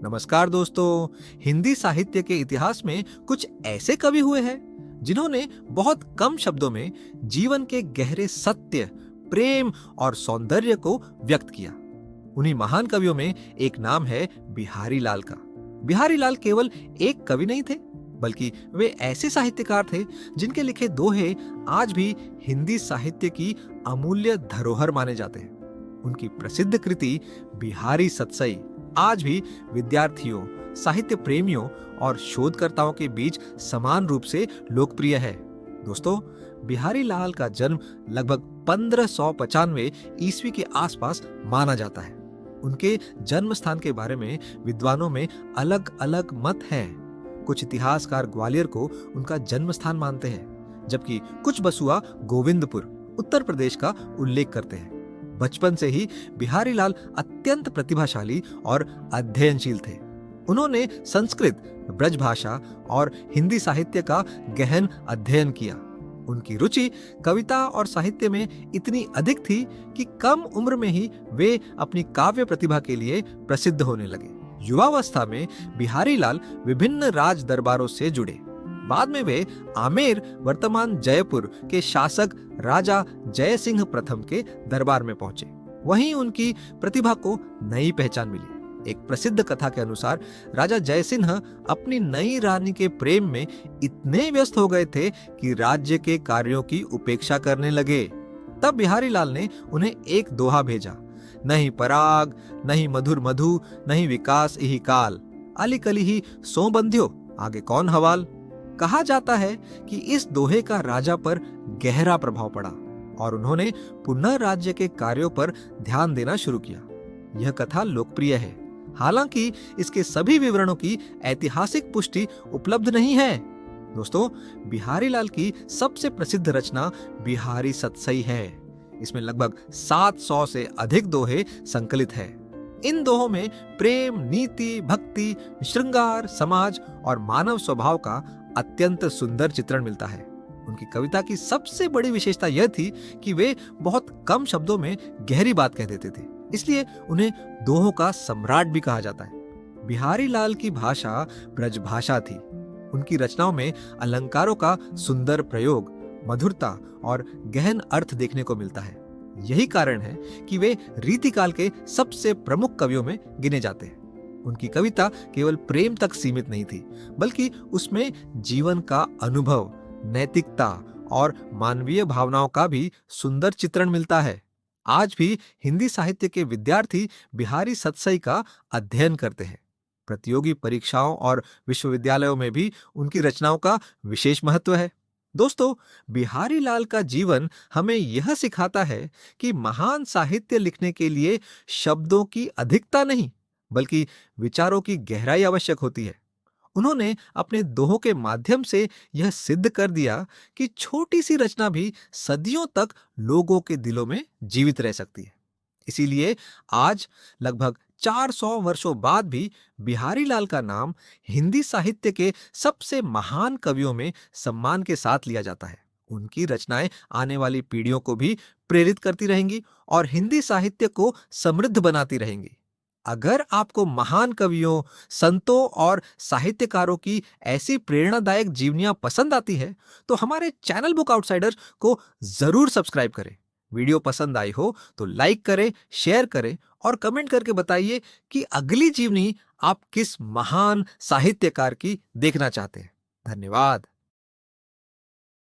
नमस्कार दोस्तों। हिंदी साहित्य के इतिहास में कुछ ऐसे कवि हुए हैं जिन्होंने बहुत कम शब्दों में जीवन के गहरे सत्य, प्रेम और सौंदर्य को व्यक्त किया। उन्हीं महान कवियों में एक नाम है बिहारी लाल का। बिहारी लाल केवल एक कवि नहीं थे, बल्कि वे ऐसे साहित्यकार थे जिनके लिखे दोहे आज भी हिंदी साहित्य की अमूल्य धरोहर माने जाते हैं। उनकी प्रसिद्ध कृति बिहारी सतसई आज भी विद्यार्थियों, साहित्य प्रेमियों और शोधकर्ताओं के बीच समान रूप से लोकप्रिय है। दोस्तों, बिहारी लाल का जन्म लगभग 1595 ईस्वी के आसपास माना जाता है। उनके जन्म स्थान के बारे में विद्वानों में अलग अलग मत हैं। कुछ इतिहासकार ग्वालियर को उनका जन्म स्थान मानते हैं, जबकि कुछ बसुआ गोविंदपुर, उत्तर प्रदेश का उल्लेख करते हैं। बचपन से ही बिहारी लाल अत्यंत प्रतिभाशाली और अध्ययनशील थे। उन्होंने संस्कृत, ब्रज भाषा और हिंदी साहित्य का गहन अध्ययन किया। उनकी रुचि कविता और साहित्य में इतनी अधिक थी कि कम उम्र में ही वे अपनी काव्य प्रतिभा के लिए प्रसिद्ध होने लगे। युवावस्था में बिहारी लाल विभिन्न राज दरबारों से जुड़े। बाद में वे आमेर, वर्तमान जयपुर के शासक राजा जय सिंह प्रथम के दरबार में पहुंचे। वहीं उनकी प्रतिभा को नई पहचान मिली। एक प्रसिद्ध कथा के अनुसार राजा जय सिंह अपनी नई रानी के प्रेम में इतने व्यस्त हो गए थे कि राज्य के कार्यों की उपेक्षा करने लगे। तब बिहारी लाल ने उन्हें एक दोहा भेजा, नहीं पराग, नहीं मधुर मधु, नहीं विकास इहि काल, अली कली ही सो बंध्यो, आगे कौन हवाल। कहा जाता है कि इस दोहे का राजा पर गहरा प्रभाव पड़ा और उन्होंने पुनः राज्य के कार्यों पर ध्यान देना शुरू किया। यह कथा लोकप्रिय है, हालांकि इसके सभी विवरणों की ऐतिहासिक पुष्टि उपलब्ध नहीं है। दोस्तों, बिहारी लाल की सबसे प्रसिद्ध रचना बिहारी सतसई है। इसमें लगभग 700 से अधिक दोहे संकलित है। इन दोहों में प्रेम, नीति, भक्ति, श्रृंगार, समाज और मानव स्वभाव का अत्यंत सुंदर चित्रण मिलता है। उनकी कविता की सबसे बड़ी विशेषता यह थी कि वे बहुत कम शब्दों में गहरी बात कह देते थे, इसलिए उन्हें दोहों का सम्राट भी कहा जाता है। बिहारी लाल की भाषा ब्रज भाषा थी। उनकी रचनाओं में अलंकारों का सुंदर प्रयोग, मधुरता और गहन अर्थ देखने को मिलता है। यही कारण है कि वे रीतिकाल के सबसे प्रमुख कवियों में गिने जाते हैं। उनकी कविता केवल प्रेम तक सीमित नहीं थी, बल्कि उसमें जीवन का अनुभव, नैतिकता और मानवीय भावनाओं का भी सुंदर चित्रण मिलता है। आज भी हिंदी साहित्य के विद्यार्थी बिहारी सतसई का अध्ययन करते हैं। प्रतियोगी परीक्षाओं और विश्वविद्यालयों में भी उनकी रचनाओं का विशेष महत्व है। दोस्तों, बिहारी लाल का जीवन हमें यह सिखाता है कि महान साहित्य लिखने के लिए शब्दों की अधिकता नहीं, बल्कि विचारों की गहराई आवश्यक होती है। उन्होंने अपने दोहों के माध्यम से यह सिद्ध कर दिया कि छोटी सी रचना भी सदियों तक लोगों के दिलों में जीवित रह सकती है। इसीलिए आज लगभग 400 वर्षों बाद भी बिहारी लाल का नाम हिंदी साहित्य के सबसे महान कवियों में सम्मान के साथ लिया जाता है। उनकी रचनाएं आने वाली पीढ़ियों को भी प्रेरित करती रहेंगी और हिंदी साहित्य को समृद्ध बनाती रहेंगी। अगर आपको महान कवियों, संतों और साहित्यकारों की ऐसी प्रेरणादायक जीवनियां पसंद आती है, तो हमारे चैनल बुक आउटसाइडर को जरूर सब्सक्राइब करें। वीडियो पसंद आई हो तो लाइक करें, शेयर करें और कमेंट करके बताइए कि अगली जीवनी आप किस महान साहित्यकार की देखना चाहते हैं। धन्यवाद।